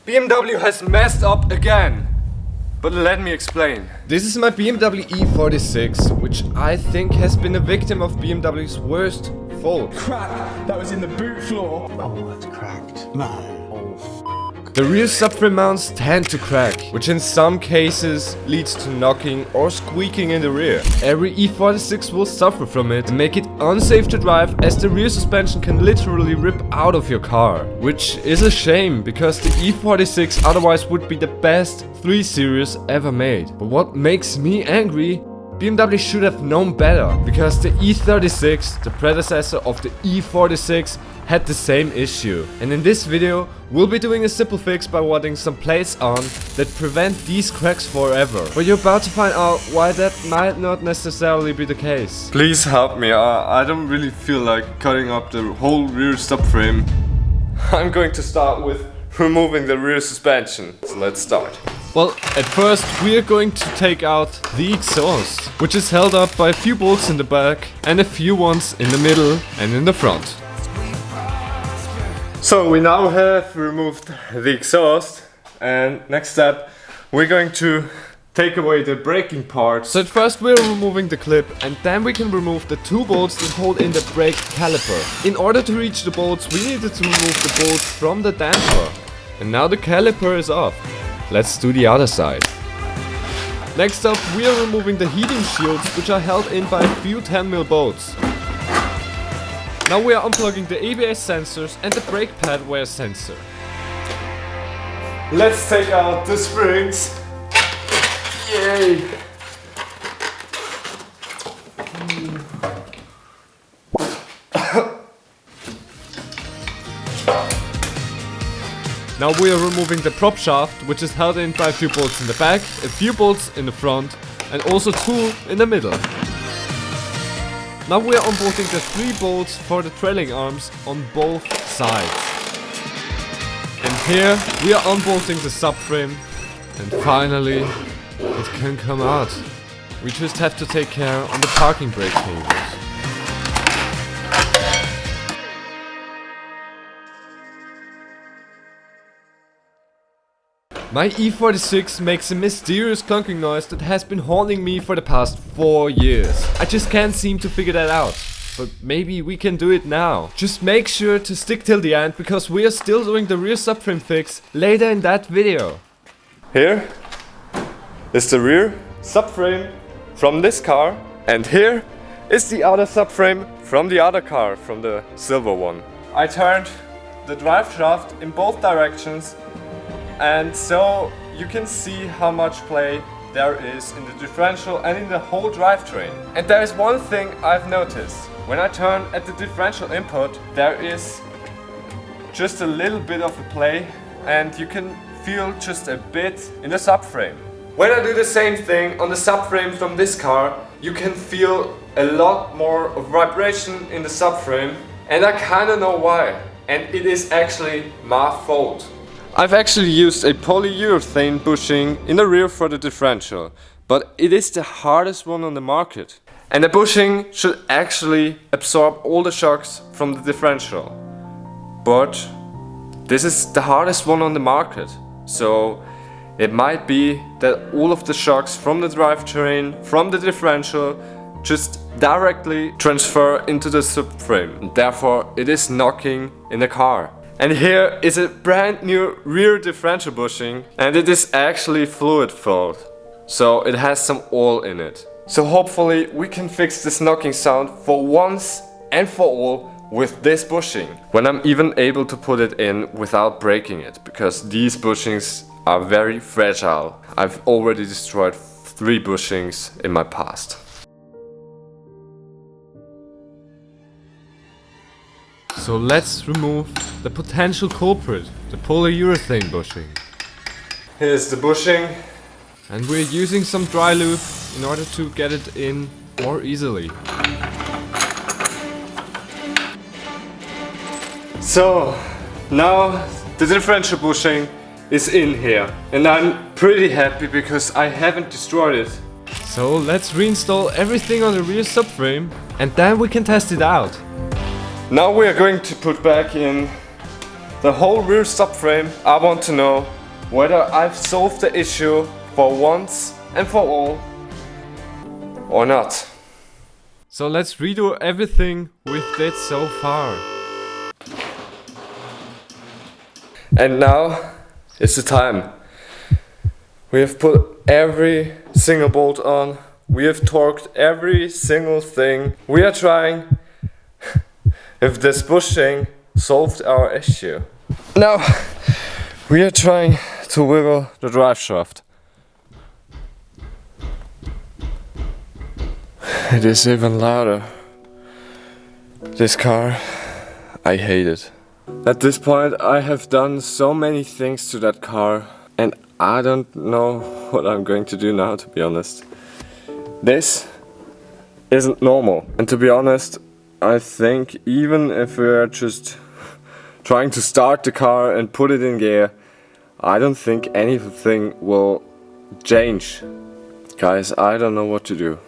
BMW has messed up again. But let me explain. This is my BMW E46, which I think has been a victim of BMW's worst fault. Crap! That was in the boot floor. Oh, it's cracked. No. The rear subframe mounts tend to crack, which in some cases leads to knocking or squeaking in the rear. Every E46 will suffer from it and make it unsafe to drive, as the rear suspension can literally rip out of your car. Which is a shame, because the E46 otherwise would be the best 3 Series ever made. But what makes me angry? BMW should have known better, because the E36, the predecessor of the E46, had the same issue. And in this video, we'll be doing a simple fix by welding some plates on that prevent these cracks forever. But you're about to find out why that might not necessarily be the case. Please help me, I don't really feel like cutting up the whole rear subframe. I'm going to start with removing the rear suspension. So let's start. Well, at first we are going to take out the exhaust, which is held up by a few bolts in the back and a few ones in the middle and in the front. So we now have removed the exhaust, and next step we're going to take away the braking parts. So at first we're removing the clip, and then we can remove the 2 bolts that hold in the brake caliper. In order to reach the bolts, we needed to remove the bolts from the damper. And now the caliper is off. Let's do the other side. Next up, we are removing the heating shields, which are held in by a few 10mm bolts. Now we are unplugging the ABS sensors and the brake pad wear sensor. Let's take out the springs. Yay! Now we are removing the prop shaft, which is held in by a few bolts in the back, a few bolts in the front, and also 2 in the middle. Now we are unbolting the 3 bolts for the trailing arms on both sides. And here we are unbolting the subframe, and finally it can come out. We just have to take care on the parking brake cables. My E46 makes a mysterious clunking noise that has been haunting me for the past 4 years. I just can't seem to figure that out. But maybe we can do it now. Just make sure to stick till the end, because we are still doing the rear subframe fix later in that video. Here is the rear subframe from this car, and here is the other subframe from the other car, from the silver one. I turned the drive shaft in both directions, and so you can see how much play there is in the differential and in the whole drivetrain. And there is one thing I've noticed. When I turn at the differential input, there is just a little bit of a play, and you can feel just a bit in the subframe. When I do the same thing on the subframe from this car, you can feel a lot more of vibration in the subframe, and I kinda know why. And it is actually my fault. I've actually used a polyurethane bushing in the rear for the differential, but it is the hardest one on the market. And the bushing should actually absorb all the shocks from the differential. But this is the hardest one on the market, so it might be that all of the shocks from the drivetrain, from the differential, just directly transfer into the subframe, and therefore it is knocking in the car. And here is a brand new rear differential bushing, and it is actually fluid filled, so it has some oil in it. So hopefully we can fix this knocking sound for once and for all with this bushing, when I'm even able to put it in without breaking it, because these bushings are very fragile. I've already destroyed 3 bushings in my past. So let's remove the potential culprit, the polyurethane bushing. Here's the bushing. And we're using some dry lube in order to get it in more easily. So now the differential bushing is in here, and I'm pretty happy because I haven't destroyed it. So let's reinstall everything on the rear subframe, and then we can test it out. Now we are going to put back in the whole rear subframe, I want to know whether I've solved the issue for once and for all or not. So let's redo everything we've did so far. And now it's the time. We have put every single bolt on. We have torqued every single thing. We are trying if this bushing solved our issue. Now we are trying to wiggle the drive shaft. It is even louder. This car, I hate it. At this point I have done so many things to that car and I don't know what I'm going to do now, to be honest. This isn't normal, and to be honest, I think even if we're just trying to start the car and put it in gear, I don't think anything will change. Guys, I don't know what to do.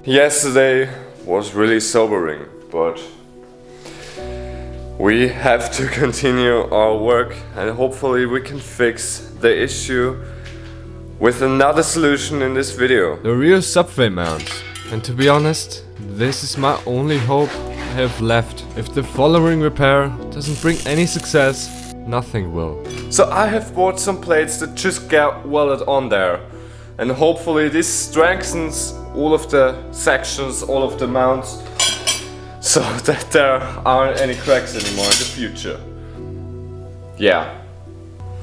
Yesterday was really sobering, but we have to continue our work and hopefully we can fix the issue with another solution in this video. The rear subframe mount. And to be honest, this is my only hope I have left. If the following repair doesn't bring any success, nothing will. So I have bought some plates that just get welded on there. And hopefully this strengthens all of the sections, all of the mounts, so that there aren't any cracks anymore in the future. Yeah.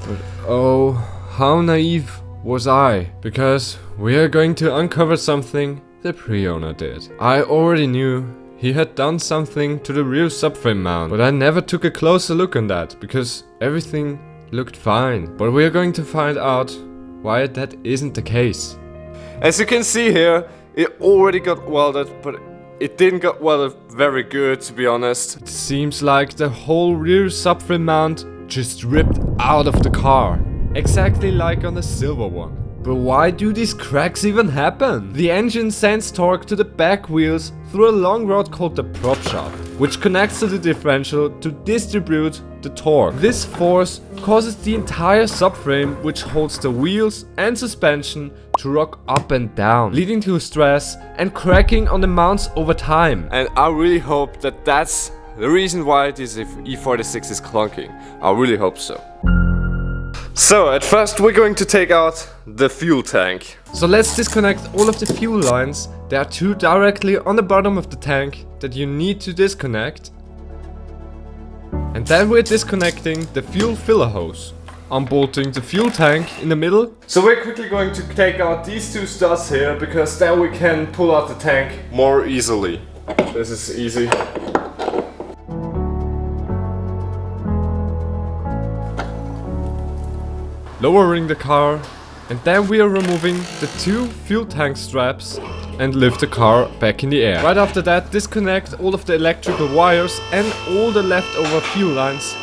But oh, how naive was I? Because we are going to uncover something the pre-owner did. I already knew he had done something to the rear subframe mount, but I never took a closer look on that because everything looked fine. But we are going to find out why that isn't the case. As you can see here, it already got welded, but it didn't get welded very good, to be honest. It seems like the whole rear subframe mount just ripped out of the car. Exactly like on the silver one. But why do these cracks even happen? The engine sends torque to the back wheels through a long rod called the prop shaft, which connects to the differential to distribute the torque. This force causes the entire subframe, which holds the wheels and suspension, to rock up and down, leading to stress and cracking on the mounts over time. And I really hope that that's the reason why this E46 is clunking. I really hope so. So at first we're going to take out the fuel tank. So let's disconnect all of the fuel lines. There are two directly on the bottom of the tank that you need to disconnect. And then we're disconnecting the fuel filler hose. Unbolting the fuel tank in the middle. So we're quickly going to take out these two studs here, because then we can pull out the tank more easily. This is easy. Lowering the car, and then we are removing the two fuel tank straps and lift the car back in the air. Right after that, disconnect all of the electrical wires and all the leftover fuel lines,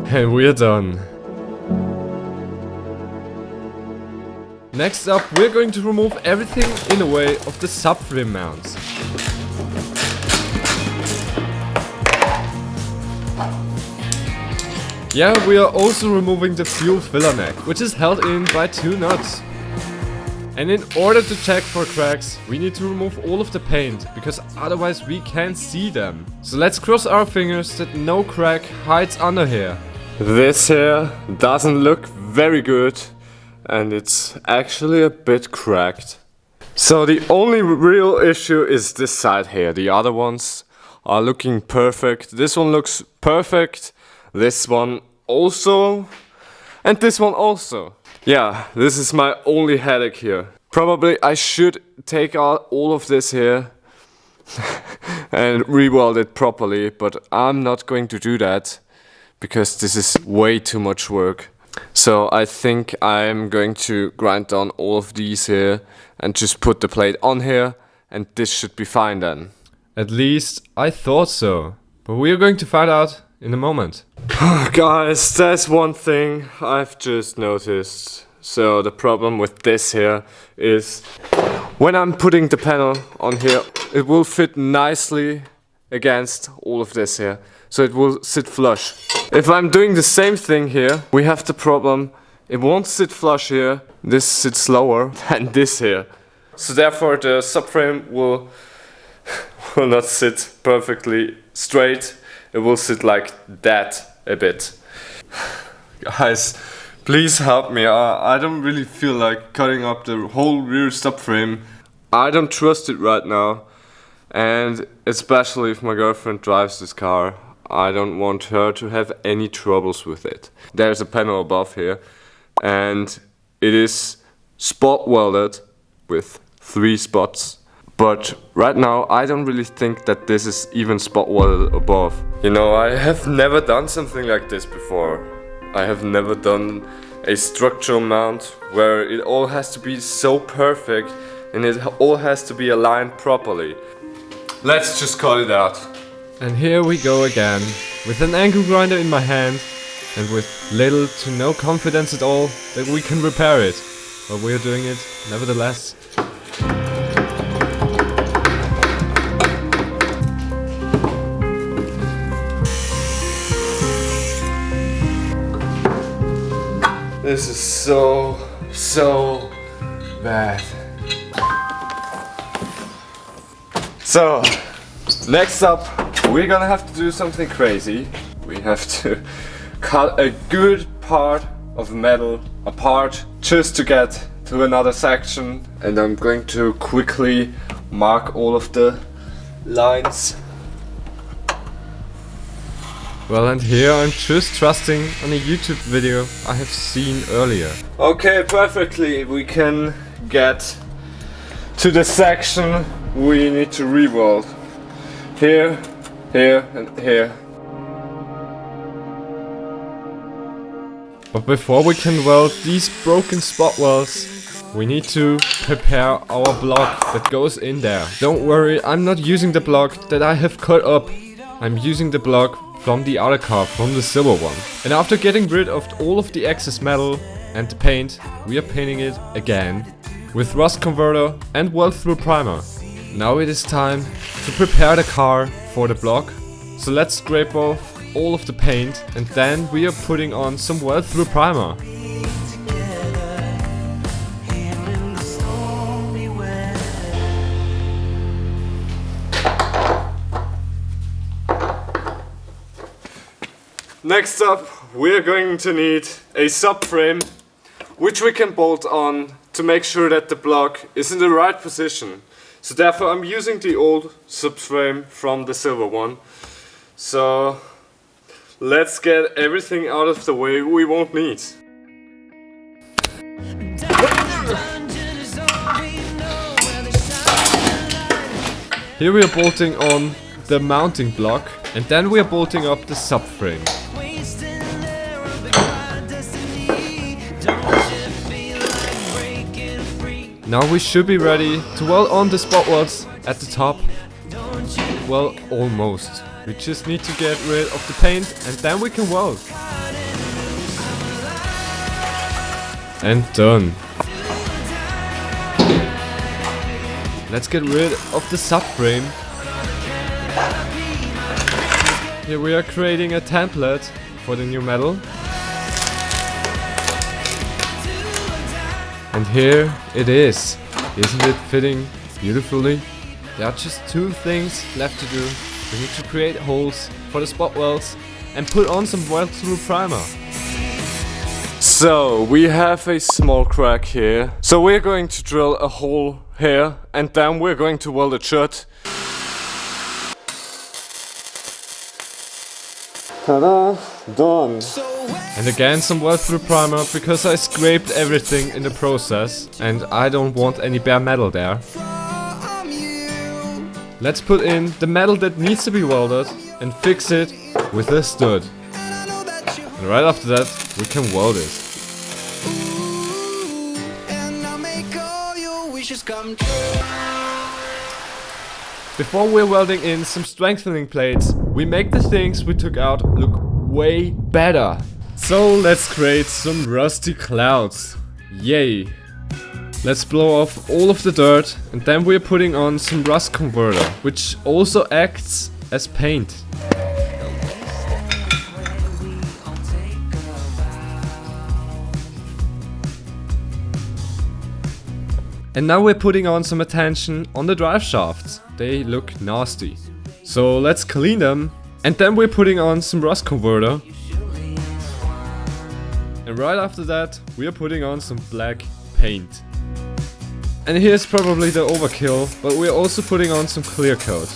and we are done. Next up, we're going to remove everything in the way of the subframe mounts. Yeah, we are also removing the fuel filler neck, which is held in by two nuts. And in order to check for cracks, we need to remove all of the paint, because otherwise we can't see them. So let's cross our fingers that no crack hides under here. This here doesn't look very good, and it's actually a bit cracked. So the only real issue is this side here. The other ones are looking perfect. This one looks perfect. This one also, and this one also. Yeah, this is my only headache here. Probably I should take out all of this here and re-weld it properly, but I'm not going to do that because this is way too much work. So I think I'm going to grind down all of these here and just put the plate on here, and this should be fine then. At least I thought so, but we are going to find out in a moment. Guys, that's one thing I've just noticed. So the problem with this here is when I'm putting the panel on here, it will fit nicely against all of this here. so it will sit flush. If I'm doing the same thing here, we have the problem, it won't sit flush here, this sits lower than this here. So therefore the subframe will not sit perfectly straight, it will sit like that a bit. Guys, please help me, I don't really feel like cutting up the whole rear subframe. I don't trust it right now, and especially if my girlfriend drives this car, I don't want her to have any troubles with it. There's a panel above here, and it is spot welded with 3 spots. But right now I don't really think that this is even spot welded above. You know, I have never done something like this before. I have never done a structural mount where it all has to be so perfect and it all has to be aligned properly. Let's just cut it out. And here we go again, with an angle grinder in my hand and with little to no confidence at all that we can repair it. But we're doing it nevertheless. This is so bad. So, next up, we're gonna have to do something crazy. We have to cut a good part of the metal apart just to get to another section. And I'm going to quickly mark all of the lines. Well, and here I'm just trusting on a YouTube video I have seen earlier. Okay, perfectly. We can get to the section we need to re-weld. Here, here and here. But before we can weld these broken spot welds, we need to prepare our block that goes in there. Don't worry, I'm not using the block that I have cut up. I'm using the block from the other car, from the silver one. And after getting rid of all of the excess metal and the paint, we are painting it again with rust converter and weld through primer. Now it is time to prepare the car for the block. So let's scrape off all of the paint and then we are putting on some weld through primer. Next up, we're going to need a subframe, which we can bolt on to make sure that the block is in the right position. So therefore I'm using the old subframe from the silver one. So let's get everything out of the way we won't need. Here we are bolting on the mounting block and then we are bolting up the subframe. Now we should be ready to weld on the spot welds at the top. Well, almost. We just need to get rid of the paint and then we can weld. And done. Let's get rid of the subframe. Here we are creating a template for the new metal. And here it is. Isn't it fitting beautifully? There are just 2 things left to do. We need to create holes for the spot welds and put on some weld through primer. So we have a small crack here. So we're going to drill a hole here and then we're going to weld it shut. Ta-da! Done! And again some weld through primer because I scraped everything in the process and I don't want any bare metal there. Let's put in the metal that needs to be welded and fix it with a stud. And right after that we can weld it. Before we're welding in some strengthening plates, we make the things we took out look way better. So let's create some rusty clouds. Yay! Let's blow off all of the dirt and then we're putting on some rust converter, which also acts as paint. And now we're putting on some attention on the drive shafts. They look nasty. So let's clean them. And then we're putting on some rust converter. And right after that, we are putting on some black paint. And here's probably the overkill, but we're also putting on some clear coat.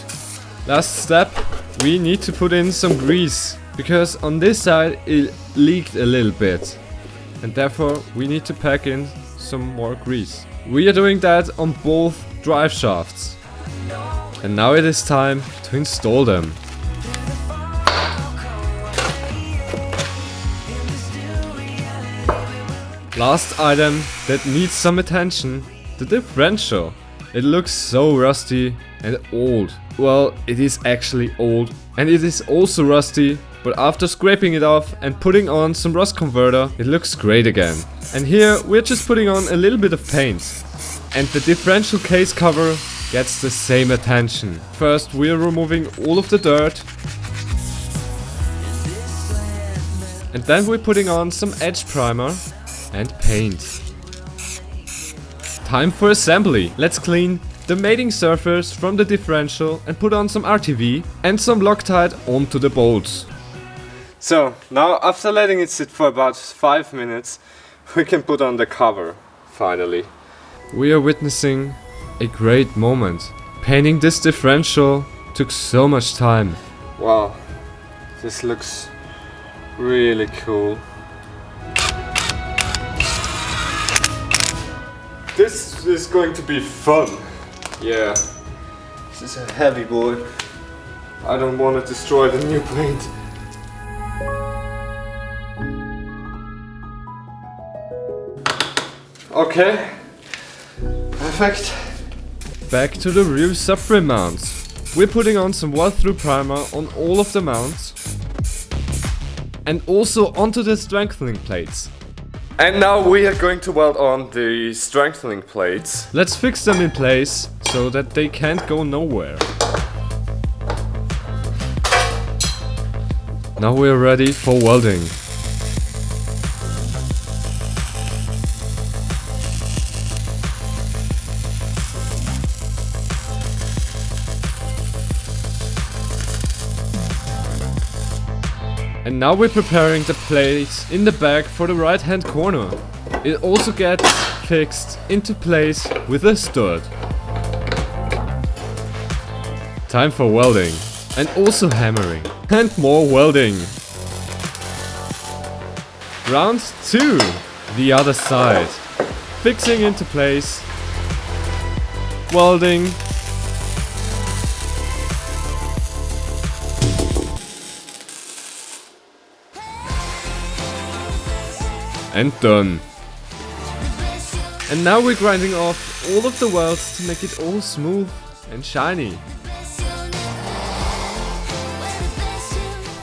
Last step, we need to put in some grease, because on this side it leaked a little bit. And therefore we need to pack in some more grease. We are doing that on both drive shafts. And now it is time to install them. Last item that needs some attention, the differential. It looks so rusty and old. Well, it is actually old and it is also rusty, but after scraping it off and putting on some rust converter, it looks great again. And here we're just putting on a little bit of paint. And the differential case cover gets the same attention. First we're removing all of the dirt. And then we're putting on some edge primer and paint. Time for assembly. Let's clean the mating surface from the differential and put on some RTV and some Loctite onto the bolts. So now after letting it sit for about 5 minutes, we can put on the cover, finally. We are witnessing a great moment. Painting this differential took so much time. Wow, this looks really cool. This is going to be fun. Yeah. This is a heavy boy. I don't want to destroy the new paint. Okay. Perfect. Back to the rear subframe mounts. We're putting on some weld-through primer on all of the mounts. And also onto the strengthening plates. And now we are going to weld on the strengthening plates. Let's fix them in place so that they can't go nowhere. Now we're ready for welding. And now we're preparing the plates in the back for the right hand corner. It also gets fixed into place with a stud. Time for welding. And also hammering. And more welding. Round 2. The other side. Fixing into place. Welding. And done. And now we're grinding off all of the welds to make it all smooth and shiny.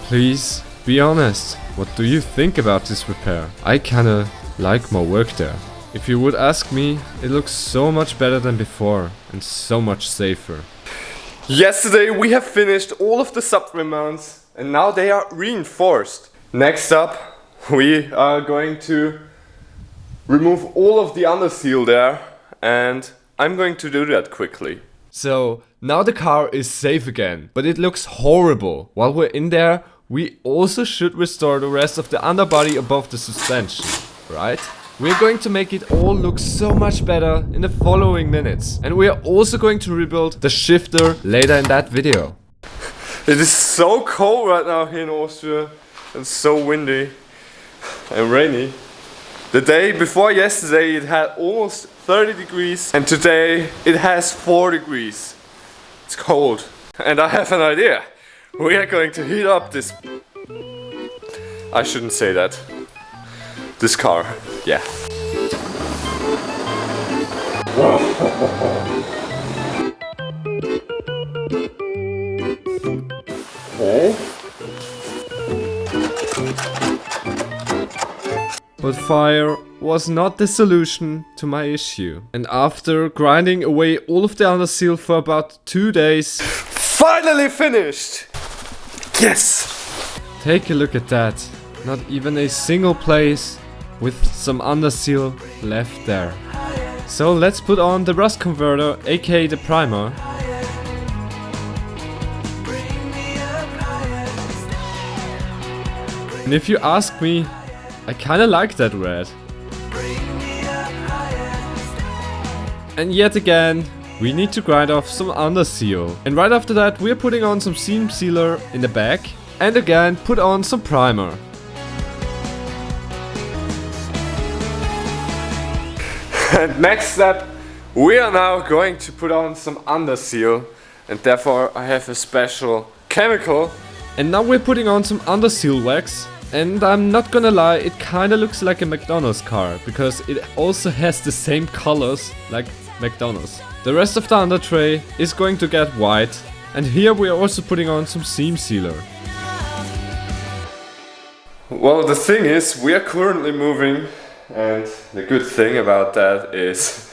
Please be honest, what do you think about this repair? I kinda like my work there. If you would ask me, it looks so much better than before and so much safer. Yesterday we have finished all of the subframe mounts and now they are reinforced. Next up, we are going to remove all of the underseal there, and I'm going to do that quickly. So now the car is safe again, but it looks horrible. While we're in there, we also should restore the rest of the underbody above the suspension, right? We're going to make it all look so much better in the following minutes. And we are also going to rebuild the shifter later in that video. It is so cold right now here in Austria and so windy and rainy. The day before yesterday it had almost 30 degrees and today it has 4 degrees. It's cold. And I have an idea. We are going to heat up this... I shouldn't say that. This car. Yeah. Okay. But fire was not the solution to my issue. And after grinding away all of the underseal for about 2 days, finally finished! Yes! Take a look at that. Not even a single place with some underseal left there. So let's put on the rust converter, aka the primer. And if you ask me, I kinda like that red. And yet again, we need to grind off some underseal. And right after that, we're putting on some seam sealer in the back. And again, put on some primer. And next step, we are now going to put on some underseal. And therefore I have a special chemical. And now we're putting on some underseal wax. And I'm not gonna lie, it kinda looks like a McDonald's car, because it also has the same colors like McDonald's. The rest of the under tray is going to get white, and here we are also putting on some seam sealer. Well, the thing is, we are currently moving, and the good thing about that is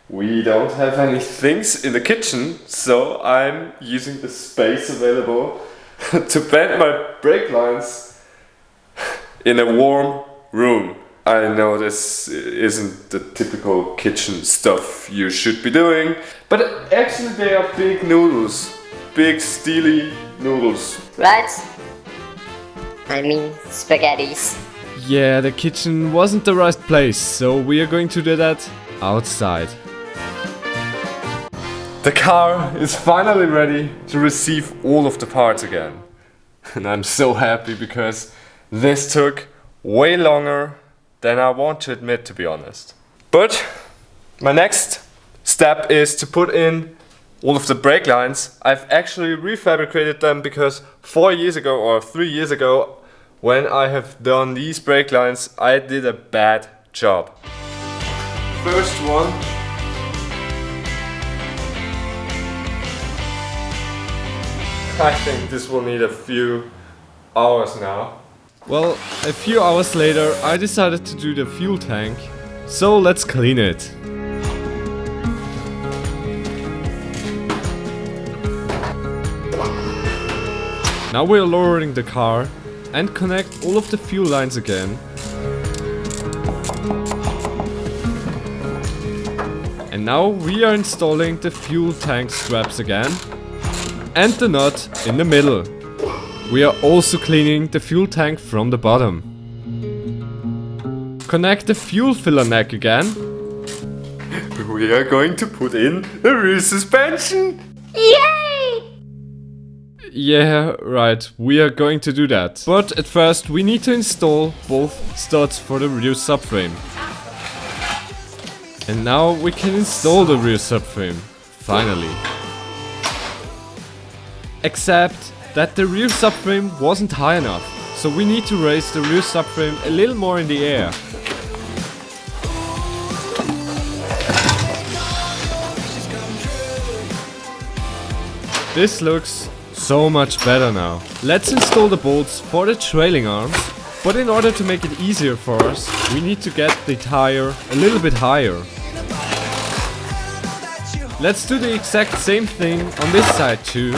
we don't have any things in the kitchen, so I'm using the space available to bend my brake lines in a warm room. I know this isn't the typical kitchen stuff you should be doing, but actually they are big noodles. Big steely noodles. Right? I mean spaghettis. Yeah, the kitchen wasn't the right place, so we are going to do that outside. The car is finally ready to receive all of the parts again. And I'm so happy because this took way longer than I want to admit, to be honest. But my next step is to put in all of the brake lines. I've actually refabricated them because 4 years ago or 3 years ago, when I have done these brake lines, I did a bad job. First one. I think this will need a few hours now. Well, a few hours later I decided to do the fuel tank, so let's clean it. Now we're lowering the car and connect all of the fuel lines again. And now we are installing the fuel tank straps again and the nut in the middle. We are also cleaning the fuel tank from the bottom. Connect the fuel filler neck again. We are going to put in the rear suspension. Yay! Yeah, right, we are going to do that. But at first we need to install both studs for the rear subframe. And now we can install the rear subframe, finally. Except that the rear subframe wasn't high enough, so we need to raise the rear subframe a little more in the air. This looks so much better now. Let's install the bolts for the trailing arms, but in order to make it easier for us, we need to get the tire a little bit higher. Let's do the exact same thing on this side too.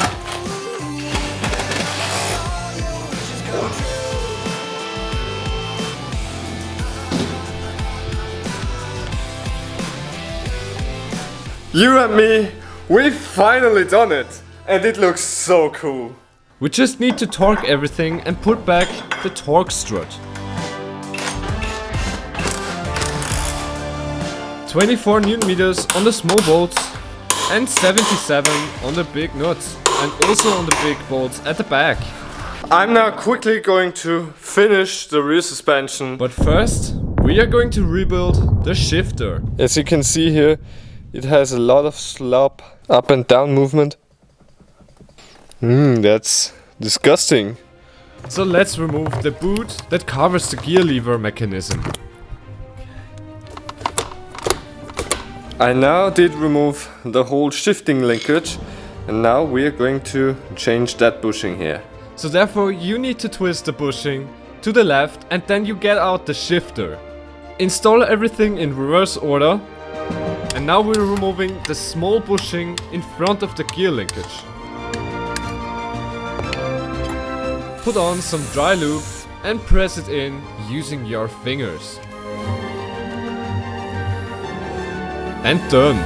You and me, we've finally done it! And it looks so cool. We just need to torque everything and put back the torque strut. 24 Newton meters on the small bolts and 77 on the big nuts and also on the big bolts at the back. I'm now quickly going to finish the rear suspension, but first we are going to rebuild the shifter. As you can see here, it has a lot of slop, up and down movement. That's disgusting. So let's remove the boot that covers the gear lever mechanism. I now did remove the whole shifting linkage, and now we are going to change that bushing here. So therefore you need to twist the bushing to the left and then you get out the shifter. Install everything in reverse order. And now we're removing the small bushing in front of the gear linkage. Put on some dry lube and press it in using your fingers. And done.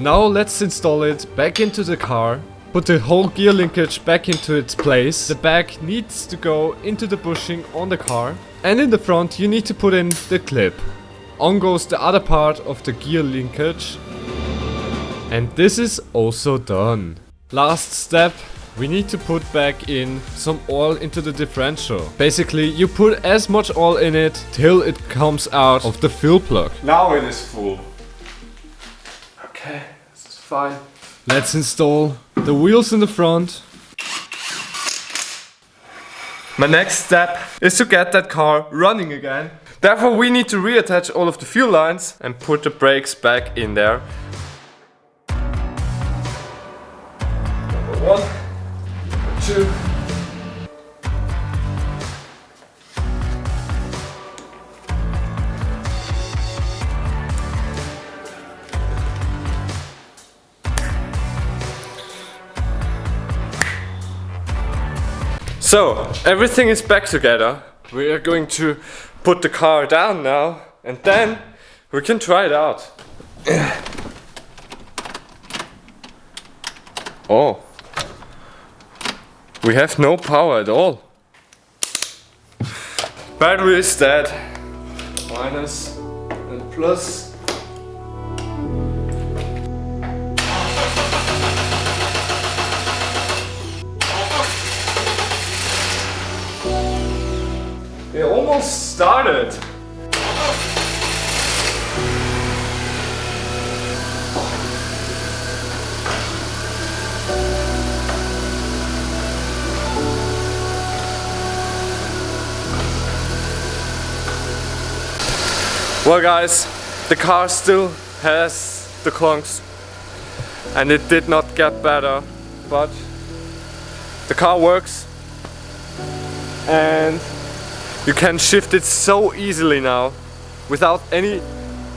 Now let's install it back into the car. Put the whole gear linkage back into its place. The back needs to go into the bushing on the car. And in the front you need to put in the clip. On goes the other part of the gear linkage. And this is also done. Last step, we need to put back in some oil into the differential. Basically, you put as much oil in it till it comes out of the fuel plug. Now it is full. Okay, this is fine. Let's install the wheels in the front. My next step is to get that car running again. Therefore we need to reattach all of the fuel lines and put the brakes back in there. Number 1, 2. So, everything is back together. We are going to put the car down now and then we can try it out. Oh. We have no power at all. Battery is dead. Minus and plus. It almost started. Well guys, the car still has the clunks and it did not get better, but the car works and you can shift it so easily now without any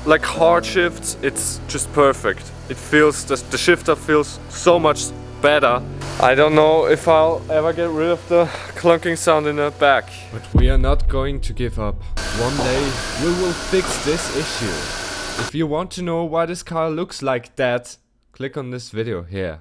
like hard shifts. It's just perfect. It feels, the shifter feels so much better. I don't know if I'll ever get rid of the clunking sound in the back. But we are not going to give up. One day we will fix this issue. If you want to know why this car looks like that, click on this video here.